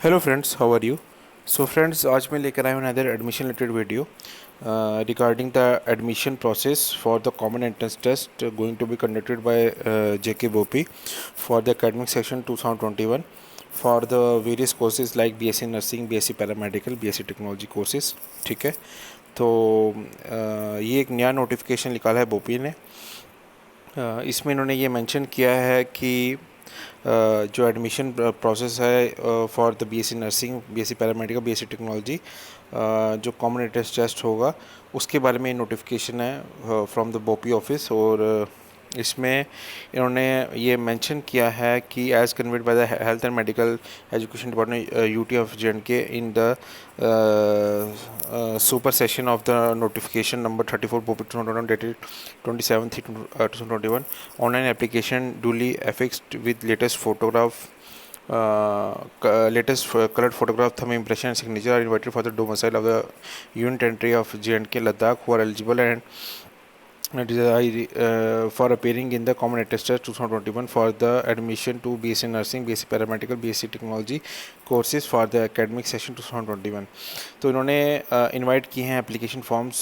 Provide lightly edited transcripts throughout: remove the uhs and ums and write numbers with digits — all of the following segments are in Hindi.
Hello friends, how are you? So friends, आज मैं लेकर आया हूँ another admission related video regarding the admission process for the common entrance test going to be conducted by JK बोपी for the academic session 2021 for the various courses like BSc nursing, BSc paramedical, BSc technology courses. ठीक है, तो ये एक नया नोटिफिकेशन निकाला है बोपी ने। इसमें इन्होंने ये मेंशन किया है कि जो एडमिशन प्रोसेस है for the BSc nursing, BSc paramedical, BSc technology, जो कॉमन एंट्रेंस टेस्ट होगा उसके बारे में नोटिफिकेशन है फ्रॉम द बोपी ऑफिस। और इसमें इन्होंने ये मेंशन किया है कि as conveyed by the health and medical education department UT of JNK in the super session of the notification number 34 Bopi 2021 dated 27/2021 online application duly affixed with latest colored photograph, thumb impression and signature are invited for the domicile of the unit entry of JNK Ladakh who are eligible and for appearing in the common test 2021 for the admission to BSc nursing, BSc paramedical, BSc technology courses for the academic session 2021। तो इन्होंने इनवाइट किए हैं एप्लीकेशन फॉर्म्स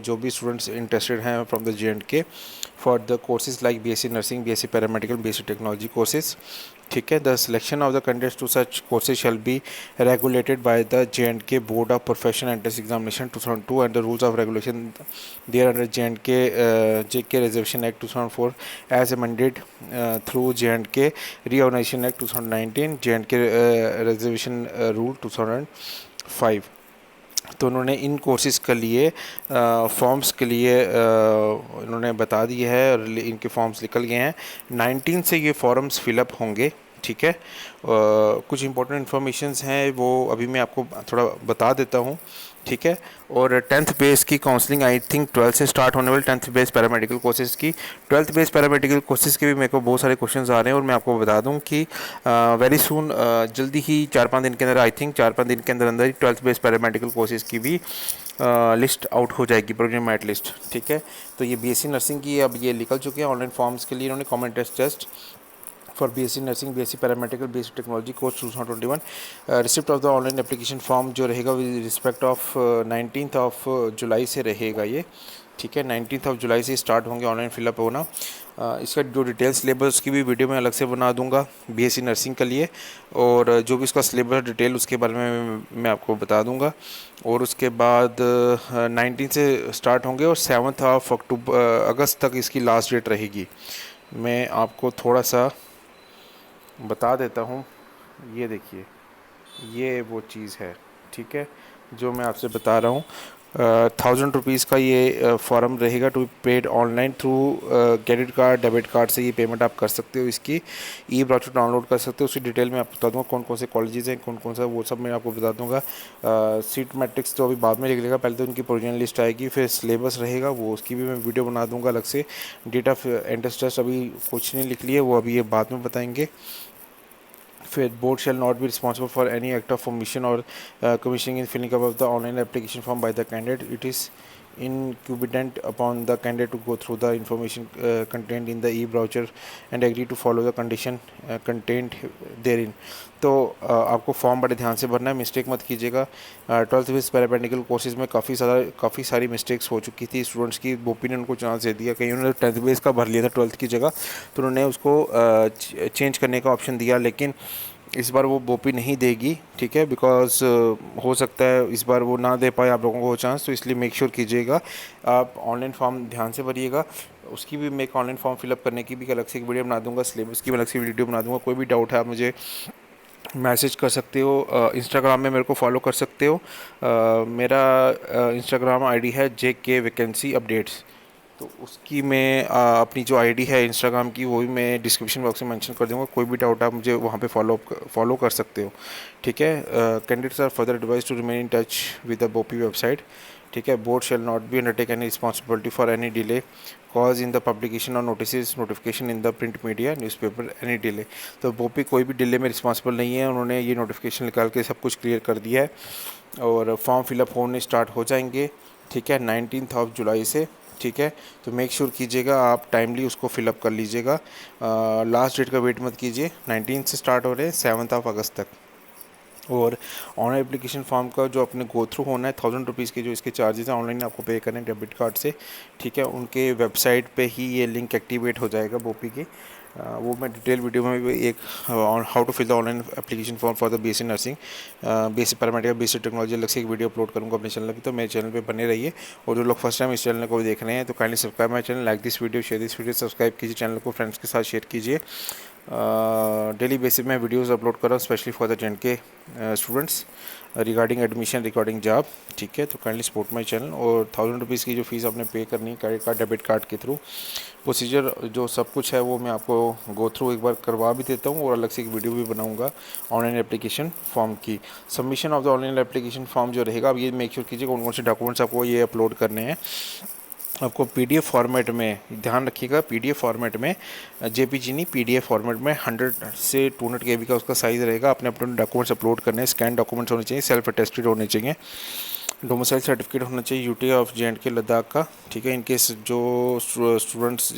जो भी स्टूडेंट्स इंटरेस्टेड हैं from the JNK for the courses like BSc nursing, BSc paramedical, BSc technology courses. ठीक है, the selection of the candidates to such courses shall be regulated by the JNK Board of Professional Entrance Examination 2002 and the rules of regulation there under JK Reservation Act 2004 as amended through JNK Reorganization Act 2019, JNK Reservation Rule 2005। तो उन्होंने इन कोर्सेज़ के लिए फॉर्म्स के लिए इन्होंने बता दिया है और इनके फॉर्म्स निकल गए हैं। 19 से ये फॉर्म्स फिलअप होंगे। ठीक है, कुछ इंपॉर्टेंट इन्फॉर्मेशंस हैं वो अभी मैं आपको थोड़ा बता देता हूँ। ठीक है, और 10th बेस की काउंसलिंग आई थिंक 12 से स्टार्ट होने वाली 10th बेस पैरामेडिकल कोर्सेज़ की। 12th बेस पैरामेडिकल कोर्सेज़ के भी मेरे को बहुत सारे क्वेश्चंस आ रहे हैं और मैं आपको बता दूं कि वेरी सून जल्दी ही 4-5 दिन के अंदर, आई थिंक 4-5 दिन के अंदर अंदर ही 12th बेस पैरामेडिकल कोर्सेज़ की भी लिस्ट आउट हो जाएगी, प्रोविजनल मेरिट लिस्ट। ठीक है, तो ये BSc नर्सिंग की अब ये निकल चुके हैं ऑनलाइन फॉर्म्स के लिए। इन्होंने common test for BSc nursing, BSc paramedical, BSc technology course 2021 receipt of the online application form जो रहेगा with respect of 19th of July से रहेगा ये। ठीक है, 19th ऑफ जुलाई से स्टार्ट होंगे ऑनलाइन फिलअप होना। इसका जो डिटेल सिलेबस की भी वीडियो मैं अलग से बना दूंगा BSc नर्सिंग के लिए, और जो भी इसका सिलेबस डिटेल उसके बारे में मैं आपको बता दूंगा। और उसके बाद 19 से स्टार्ट होंगे और 7th ऑफ अगस्त तक इसकी लास्ट डेट रहेगी। मैं आपको थोड़ा सा बता देता हूँ, ये देखिए, ये वो चीज़ है। ठीक है, जो मैं आपसे बता रहा हूँ, 1000 रुपीज़ का ये फॉर्म रहेगा to paid online through credit card, debit card से ये पेमेंट आप कर सकते हो। इसकी ब्राउचर डाउनलोड कर सकते हो। उसकी डिटेल में आपको बता दूंगा कौन कौन से कॉलेजेस हैं, कौन कौन सा, वो सब मैं आपको बता दूंगा। सीट मैट्रिक्स तो अभी बाद में निकलेगा, पहले तो उनकी प्रोविजनल लिस्ट आएगी, फिर सिलेबस रहेगा, वो उसकी भी मैं वीडियो बना दूंगा अलग से। डेट ऑफ एंट्रेंस टेस्ट अभी कुछ नहीं लिख लिए, वो अभी ये बाद में बताएंगे। फिर board shall not be responsible for any act of omission or commissioning in filling up of the online application form by the candidate. It is incumbent upon the candidate to go through the information contained in the e-brochure and agree to follow the condition contained therein। तो आपको फॉर्म बड़े ध्यान से भरना है, मिस्टेक मत कीजिएगा। 12th बेस पैरामेडिकल कोर्सेज में काफ़ी सारी मिस्टेक्स हो चुकी थी स्टूडेंट्स की। बोपी ने उनको चांस दे दिया, कहीं उन्होंने 10th बेस का भर लिया था 12th की जगह, तो उन्होंने उसको चेंज करने का ऑप्शन दिया, लेकिन इस बार वो बोपी नहीं देगी। ठीक है, बिकॉज हो सकता है इस बार वो ना दे पाए आप लोगों को चांस, तो इसलिए मेक श्योर कीजिएगा आप ऑनलाइन फॉर्म ध्यान से भरिएगा। उसकी भी मैं एक ऑनलाइन फॉर्म फिलअप करने की भी अलग से एक वीडियो बना दूंगा, सिलेबस की अलग से वीडियो बना दूंगा। कोई भी डाउट है आप मुझे मैसेज कर सकते हो, इंस्टाग्राम में मेरे को फॉलो कर सकते हो। मेरा इंस्टाग्राम आईडी है JK वैकेंसी अपडेट्स। तो उसकी मैं अपनी जो आईडी है इंस्टाग्राम की वो भी मैं डिस्क्रिप्शन बॉक्स में मेंशन कर दूंगा। कोई भी डाउट आप मुझे वहाँ पे फॉलो कर सकते हो। ठीक है, candidates are further advise to remain in touch with the BOPEE website. ठीक है, board shall not be undertake any responsibility for any delay cause in the publication और notification in the print media newspaper any delay. तो बोपी कोई भी डिले में रिस्पॉन्सिबल नहीं है, उन्होंने ये नोटिफिकेशन निकाल के सब कुछ क्लियर कर दिया है और फॉर्म फिलअप होने स्टार्ट हो जाएंगे। ठीक है, 19th ऑफ जुलाई से। ठीक है, तो मेक श्योर कीजिएगा आप टाइमली उसको फिलअप कर लीजिएगा। लास्ट डेट का वेट मत कीजिए, 19 से स्टार्ट हो रहे हैं 7th ऑफ अगस्त तक। और ऑनलाइन एप्लीकेशन फॉर्म का जो अपने गो थ्रू होना है 1000 रुपीज़ के जो इसके चार्जेस हैं ऑनलाइन आपको पे करने डेबिट कार्ड से, ठीक है। उनके वेबसाइट पे ही ये लिंक एक्टिवेट हो जाएगा बोपी की। वो मैं डिटेल वीडियो में भी एक how to fill the online application form for the BSc nursing BSc paramedical BSc technology अलग से एक वीडियो अपलोड करूँगा अपने चैनल पे, तो मेरे चैनल पे बने रहिए। और जो लोग फर्स्ट टाइम इस चैनल को भी देख रहे हैं तो kindly subscribe my channel, like this video, share this video, subscribe कीजिए चैनल को, फ्रेंड्स के साथ शेयर कीजिए। डेली बेसिस में वीडियोस अपलोड कर रहा हूँ स्पेशली फॉर द जेंड के students regarding admission regarding job, ठीक है। तो काइंडली सपोर्ट माय चैनल। और 1000 रुपीज़ की जो फीस आपने पे करनी है क्रेडिट कार्ड डेबिट कार्ड के थ्रू, प्रोसीजर जो सब कुछ है वो मैं आपको गो थ्रू एक बार करवा भी देता हूँ और अलग से एक वीडियो भी बनाऊंगा ऑनलाइन एप्लीकेशन फॉर्म की। Submission of the online application form जो रहेगा, अब ये मेक श्योर कीजिए कौन कौन से डॉक्यूमेंट्स आपको ये अपलोड करने हैं। आपको पीडीएफ फॉर्मेट में, ध्यान रखिएगा पीडीएफ फॉर्मेट में, जेपीजी नहीं पीडीएफ फॉर्मेट में 100 से 200 केबी का उसका साइज़ रहेगा। अपने अपने डॉक्यूमेंट्स अपलोड करने हैं, स्कैन डॉक्यूमेंट्स होने चाहिए, सेल्फ अटेस्टेड होने चाहिए, डोमिसाइल सर्टिफिकेट होना चाहिए यूटी ऑफ जे&के लद्दाख का, ठीक है। इनकेस जो स्टूडेंट्स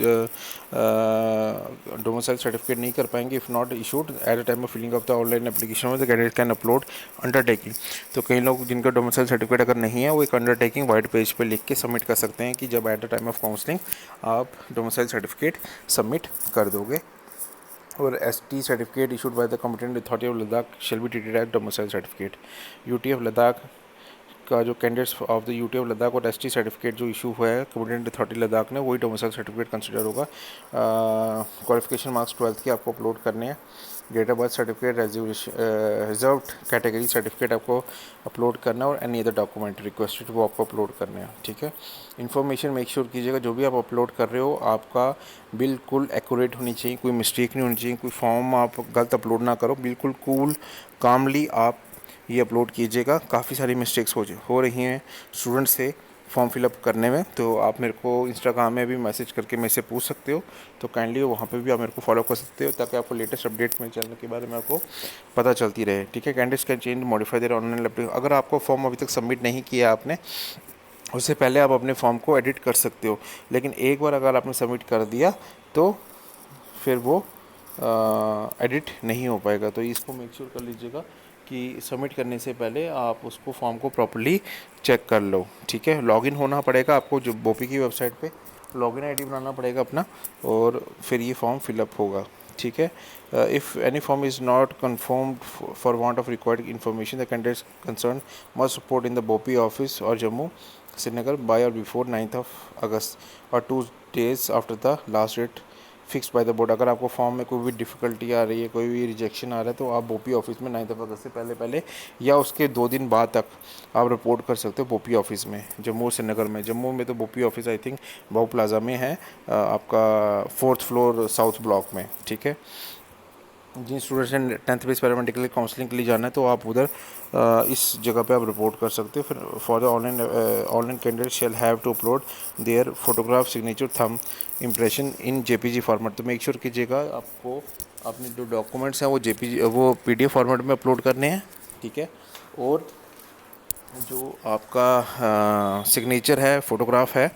डोमिसाइल सर्टिफिकेट नहीं कर पाएंगे, if not issued at the time of filling of the online application में the candidate can upload undertaking. तो कई लोग जिनका डोमिसाइल सर्टिफिकेट अगर नहीं है वो एक अंडरटेकिंग वाइट पेज पे लिख के सबमिट कर सकते हैं कि जब at the time of counselling आप डोमिसाइल सर्टिफिकेट सबमिट कर दोगे। और ST certificate issued by the competent authority of Ladakh shall be treated as domicile certificate. UT of Ladakh का जो candidates of the UT of Ladakh और एसटी सर्टिफिकेट जो इशू हुआ है कॉम्पिटेंट अथॉरिटी लद्दाख ने, वही डोमिसाइल सर्टिफिकेट कंसिडर होगा। क्वालिफिकेशन मार्क्स 12th के आपको अपलोड करने हैं। Date of birth certificate, reserve category certificate आपको अपलोड करना है और एनी अदर डॉक्यूमेंट रिक्वेस्टेड वो आपको अपलोड करने हैं, ठीक है। इन्फॉर्मेशन मेक श्योर कीजिएगा जो भी आप अपलोड कर रहे हो आपका बिल्कुल एक्यूरेट होनी चाहिए, कोई मिस्टेक नहीं होनी चाहिए, कोई फॉर्म आप गलत अपलोड ना करो, बिल्कुल कूल कामली आप ये अपलोड कीजिएगा। काफ़ी सारी मिस्टेक्स हो रही हैं स्टूडेंट से फॉर्म फिलअप करने में, तो आप मेरे को इंस्टाग्राम में भी मैसेज करके मेरे से पूछ सकते हो, तो काइंडली वहाँ पे भी आप मेरे को फॉलो कर सकते हो ताकि आपको लेटेस्ट अपडेट्स मेरे चैनल के बारे में आपको पता चलती रहे, ठीक है। Candidates can change modify there online application. अगर आपको फॉर्म अभी तक सबमिट नहीं किया आपने, उससे पहले आप अपने फॉर्म को एडिट कर सकते हो, लेकिन एक बार अगर आपने सबमिट कर दिया तो फिर वो एडिट नहीं हो पाएगा। तो इसको मेक श्योर कर लीजिएगा कि सबमिट करने से पहले आप उसको फॉर्म को प्रॉपर्ली चेक कर लो, ठीक है। लॉगिन होना पड़ेगा आपको, जो बोपी की वेबसाइट पे लॉगिन आईडी बनाना पड़ेगा अपना और फिर ये फॉर्म फिलअप होगा, ठीक है। If any form is not confirmed for want of required information the candidates concern must report in the BOPEE office और जम्मू श्रीनगर बाय और बिफोर 9th of August और 2 days after the last date fix by the board. अगर आपको फॉर्म में कोई भी डिफ़िकल्टी आ रही है, कोई भी रिजेक्शन आ रहा है, तो आप बोपी ऑफिस में 9th अगस्त से पहले या उसके 2 दिन बाद तक आप रिपोर्ट कर सकते हो बोपी ऑफिस में जम्मू श्रीनगर में। जम्मू में तो BOPEE office I think Bahu plaza में है, आपका 4th फ्लोर साउथ ब्लॉक में, ठीक है। जिन स्टूडेंट्स ने 10th बेस पैरामेडिकल काउंसलिंग के लिए जाना है तो आप उधर इस जगह पे आप रिपोर्ट कर सकते हो। फिर for the online candidate shall have to upload their photograph signature thumb impression in JPG format. तो मेक श्योर कीजिएगा आपको अपने जो डॉक्यूमेंट्स हैं वो पीडीएफ फॉर्मेट में अपलोड करने हैं, ठीक है। और जो आपका सिग्नेचर है, फोटोग्राफ है,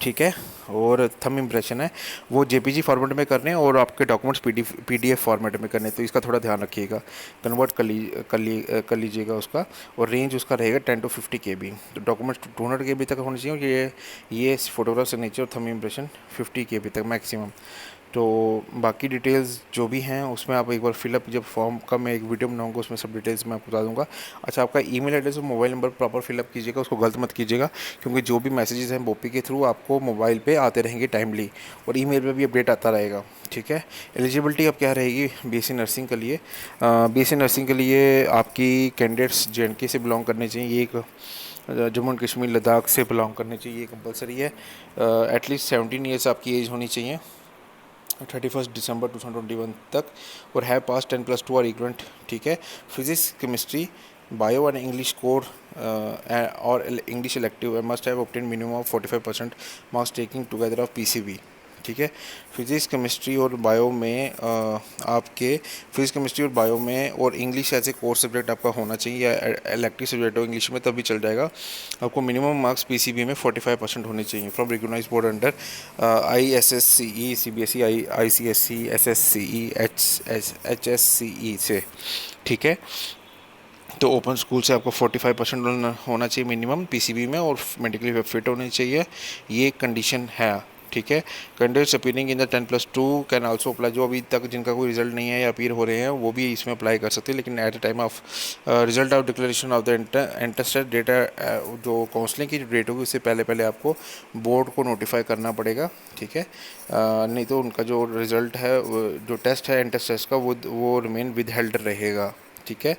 ठीक है, और थंब इम्प्रेशन है वो जेपीजी फॉर्मेट में करने हैं और आपके डॉक्यूमेंट्स पीडीएफ फॉर्मेट में करने हैं। तो इसका थोड़ा ध्यान रखिएगा, कन्वर्ट कर लीजिएगा उसका। और रेंज उसका रहेगा 10 to 50 KB। तो डॉक्यूमेंट्स 200 KB तक होने चाहिए और ये फोटोग्राफ सिग्नेचर और थंब इम्प्रेशन 50 KB तक मैक्सिमम। तो बाकी डिटेल्स जो भी हैं उसमें आप एक बार फिलअप, जब फॉर्म का मैं एक वीडियो बनाऊंगा उसमें सब डिटेल्स मैं आपको बता दूंगा। अच्छा, आपका ईमेल एड्रेस और मोबाइल नंबर प्रॉपर फिलअप कीजिएगा, उसको गलत मत कीजिएगा, क्योंकि जो भी मैसेजेस हैं बोपी के थ्रू आपको मोबाइल पे आते रहेंगे टाइमली और ईमेल पे भी अपडेट आता रहेगा, ठीक है। एलिजिबिलिटी अब क्या रहेगी बीएससी नर्सिंग के लिए? बीएससी नर्सिंग के लिए आपकी कैंडिडेट्स जे&के से बिलोंग करने चाहिए, एक जम्मू एंड कश्मीर लद्दाख से बिलोंग करने चाहिए, ये कंपलसरी है। एटलीस्ट 17 ईयर्स आपकी एज होनी चाहिए 31 दिसंबर 2021 तक और है पास 10+2 और इक्वलेंट, ठीक है। Physics, chemistry, bio and English core और English elective must have obtain minimum of 45% marks taking together of PCB, ठीक है। फिजिक्स, केमिस्ट्री और बायो में आपके फिजिक्स, केमिस्ट्री और बायो में और English as a core subject आपका होना चाहिए या इलेक्टिव सब्जेक्ट हो इंग्लिश में तभी चल जाएगा। आपको मिनिमम मार्क्स पीसीबी में 45% होने चाहिए from recognised board under ISSCE, CBSE, ICSE, SSCE, HSCE से, ठीक है। तो ओपन स्कूल से आपको 45% होना चाहिए मिनिमम पीसीबी में और मेडिकली फिट होने चाहिए, ये कंडीशन है। ठीक है। Candidates appearing in the 10+2 can also apply. जो अभी तक जिनका कोई रिजल्ट नहीं है या अपीयर हो रहे हैं वो भी इसमें अप्लाई कर सकते हैं, लेकिन eight the time of result of declaration of the interested data, जो काउंसलिंग की जो डेट होगी उससे पहले पहले आपको बोर्ड को नोटिफाई करना पड़ेगा। ठीक है। नहीं तो उनका जो रिजल्ट है, जो टेस्ट है इंटरेस्ट टेस्ट का, वो रिमेन विद हेल्ड रहेगा। ठीक है।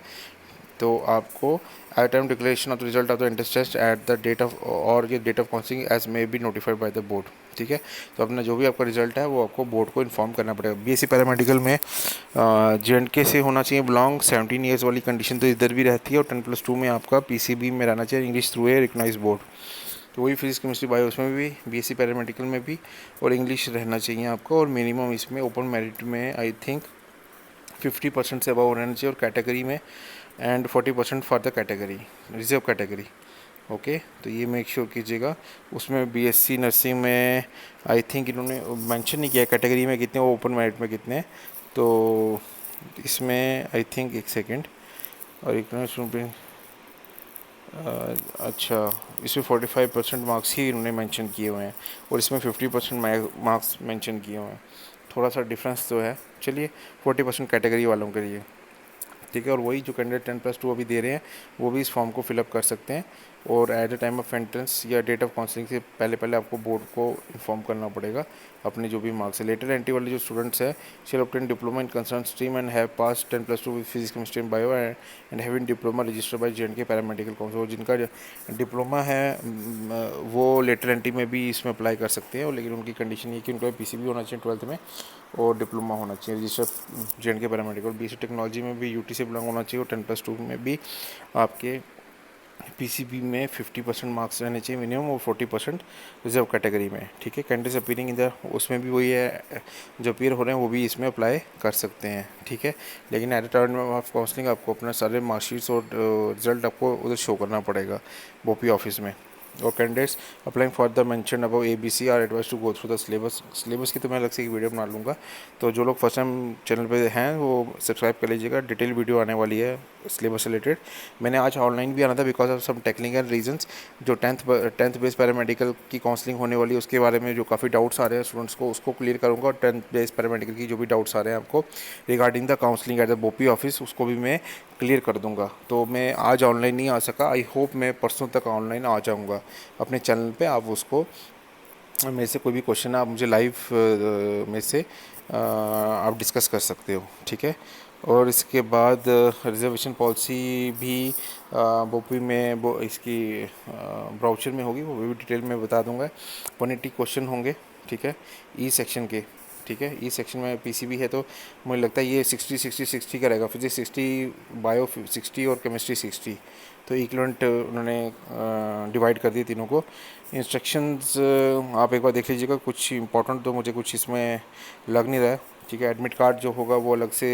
तो आपको at time declaration of the result of the interest test at the date of और ये date of counselling as may be notified by the board. ठीक है। तो अपना जो भी आपका रिजल्ट है वो आपको बोर्ड को इन्फॉर्म करना पड़ेगा। बीएससी पैरामेडिकल में जेएंडके से होना चाहिए बिलोंग, 17 ईयर्स वाली कंडीशन तो इधर भी रहती है, और 10+2 में आपका पीसीबी में रहना चाहिए English through a recognise board. तो वही फिजिक्स केमिस्ट्री बायो उसमें भी, बीएससी पैरामेडिकल में भी, और इंग्लिश रहना चाहिए आपको। और मिनिमम इसमें ओपन मेरिट में आई थिंक 50% से अबव रहना चाहिए, और कैटेगरी में and 40% for the category, reserve category. Okay. तो ये मेक श्योर कीजिएगा। उसमें बीएससी नर्सिंग में आई थिंक इन्होंने मेंशन नहीं किया कैटेगरी में कितने, ओपन मेरिट में कितने। तो इसमें आई थिंक एक सेकेंड, और अच्छा, इसमें 45% मार्क्स ही इन्होंने मेंशन किए हुए हैं, और इसमें 50% मार्क्स मेंशन किए हुए हैं। थोड़ा सा डिफरेंस तो है। चलिए, 40% कैटेगरी वालों के लिए। ठीक है। और वही जो कैंडिडेट 10+2 अभी दे रहे हैं वो भी इस फॉर्म को फिलअप कर सकते हैं, और eight the time of entrance या डेट ऑफ काउंसलिंग से पहले पहले आपको बोर्ड को इन्फॉर्म करना पड़ेगा अपने जो भी मार्क्स है। लेटर एंट्री वाले जो स्टूडेंट्स हैं, shall obtain diploma in concern stream and have pass 10+2 with physics chemistry and bio and having diploma registered by J and K paramedical council. जिनका डिप्लोमा है वो लेटर एंट्री में भी इसमें अप्लाई कर सकते हैं, और लेकिन उनकी कंडीशन ये कि उनका पीसीबी होना चाहिए 12th में, और डिप्लोमा होना चाहिए register J&K paramedical. BSc technology में भी यूटी से बिलोंग होना चाहिए, और 10+2 में भी आपके पीसीबी में 50% मार्क्स रहने चाहिए मिनिमम, और 40% रिजर्व कैटेगरी में। ठीक है। कैंडिडेट्स अपीयरिंग इन द, उसमें भी वही है, जो अपीयर हो रहे हैं वो भी इसमें अप्लाई कर सकते हैं। ठीक है। लेकिन eight the time of counselling आपको अपना सारे मार्कशीट्स और रिजल्ट आपको उधर शो करना पड़ेगा बोपी ऑफिस में। और candidates applying for the mention above ABC are advise to go through the syllabus की तो मैं अलग से एक वीडियो बना लूँगा। तो जो लोग फर्स्ट टाइम चैनल पे हैं वो सब्सक्राइब कर लीजिएगा, डिटेल वीडियो आने वाली है सिलेबस रिलेटेड। मैंने आज ऑनलाइन भी आना था because of some technical reasons. जो टेंथ बेस पैरामेडिकल की काउंसलिंग होने वाली है उसके बारे में जो काफ़ी डाउट्स आ रहे हैं स्टूडेंट्स को, उसको क्लियर करूँगा। और 10th बेस पैरामेडिकल की जो भी डाउट्स आ रहे हैं आपको regarding the counselling at the BOPEE office, उसको भी मैं क्लियर कर दूंगा। तो मैं आज ऑनलाइन नहीं आ सका, आई होप मैं परसों तक ऑनलाइन आ जाऊंगा अपने चैनल पे। आप उसको मेरे से कोई भी क्वेश्चन आप मुझे लाइव में से आप डिस्कस कर सकते हो। ठीक है। और इसके बाद रिजर्वेशन पॉलिसी भी बोपी में वो इसकी ब्राउचर में होगी, वो भी डिटेल में बता दूंगा। 180 क्वेश्चन होंगे। ठीक है। ई सेक्शन के। ठीक है। ई सेक्शन में पीसीबी है तो मुझे लगता है ये 60-60-60 का रहेगा। फिजिक्स 60, बायो 60 और केमिस्ट्री 60। तो इक्वलेंट उन्होंने डिवाइड कर दिए तीनों को। इंस्ट्रक्शंस आप एक बार देख लीजिएगा, कुछ इंपॉर्टेंट तो मुझे कुछ इसमें लग नहीं रहा है। ठीक है। एडमिट कार्ड जो होगा वो अलग से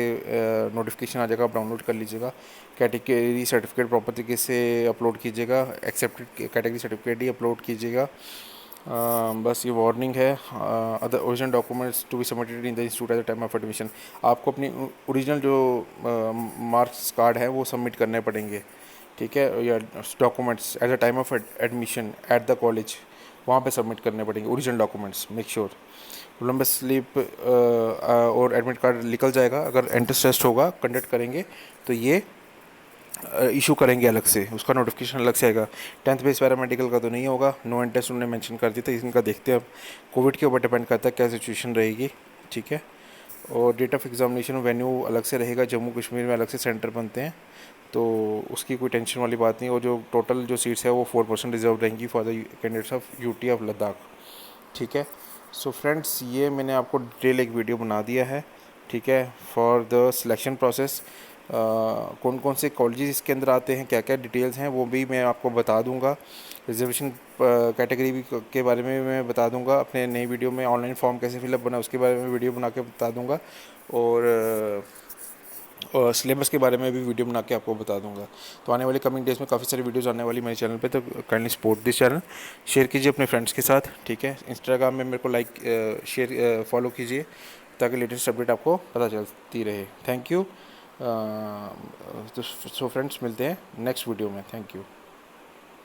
नोटिफिकेशन आ जाएगा, आप डाउनलोड कर लीजिएगा। कैटेगरी सर्टिफिकेट प्रॉपर तरीके से अपलोड कीजिएगा, एक्सेप्टेड कैटेगरी सर्टिफिकेट ही अपलोड कीजिएगा। बस ये वार्निंग है। Other original documents to be submitted in the institute at the time of admission. आपको अपनी ओरिजिनल जो मार्क्स कार्ड है वो सबमिट करने पड़ेंगे। ठीक है। या documents eight the time of admission at the college, वहाँ पे सबमिट करने पड़ेंगे original documents. Make sure roll number slip और एडमिट कार्ड निकल जाएगा। अगर एंट्रेंस टेस्ट होगा कंडक्ट करेंगे तो ये इशू करेंगे अलग से, उसका नोटिफिकेशन अलग से आएगा। 10th बेस पैरामेडिकल का तो नहीं होगा, नो एंड टेस्ट उन्होंने मेंशन कर दिया था। इनका देखते हैं अब, कोविड के ऊपर डिपेंड करता है क्या सिचुएशन रहेगी। ठीक है। और डेट ऑफ एग्जामिनेशन वेन्यू अलग से रहेगा, जम्मू कश्मीर में अलग से सेंटर बनते हैं, तो उसकी कोई टेंशन वाली बात नहीं। और जो टोटल जो सीट्स है वो 4% रिजर्व रहेंगी for the candidates of UT of Ladakh. ठीक है। सो फ्रेंड्स, ये मैंने आपको डिटेल एक वीडियो बना दिया है। ठीक है। फॉर द सिलेक्शन प्रोसेस कौन कौन से कॉलेजेस इसके अंदर आते हैं, क्या क्या डिटेल्स हैं वो भी मैं आपको बता दूंगा। रिजर्वेशन कैटेगरी भी के बारे में मैं बता दूंगा अपने नई वीडियो में। ऑनलाइन फॉर्म कैसे फिलअप बना उसके बारे में वीडियो बना के बता दूंगा, और सिलेबस के बारे में भी वीडियो बना के आपको बता दूंगा। तो आने वाले कमिंग डेज में काफ़ी सारी वीडियोस आने वाली मेरे चैनल पे, तो kindly support this channel, share कीजिए अपने फ्रेंड्स के साथ। ठीक है। इंस्टाग्राम में मेरे को शेयर फॉलो कीजिए ताकि लेटेस्ट अपडेट आपको पता चलती रहे। Thank you. तो सो फ्रेंड्स मिलते हैं नेक्स्ट वीडियो में। Thank you.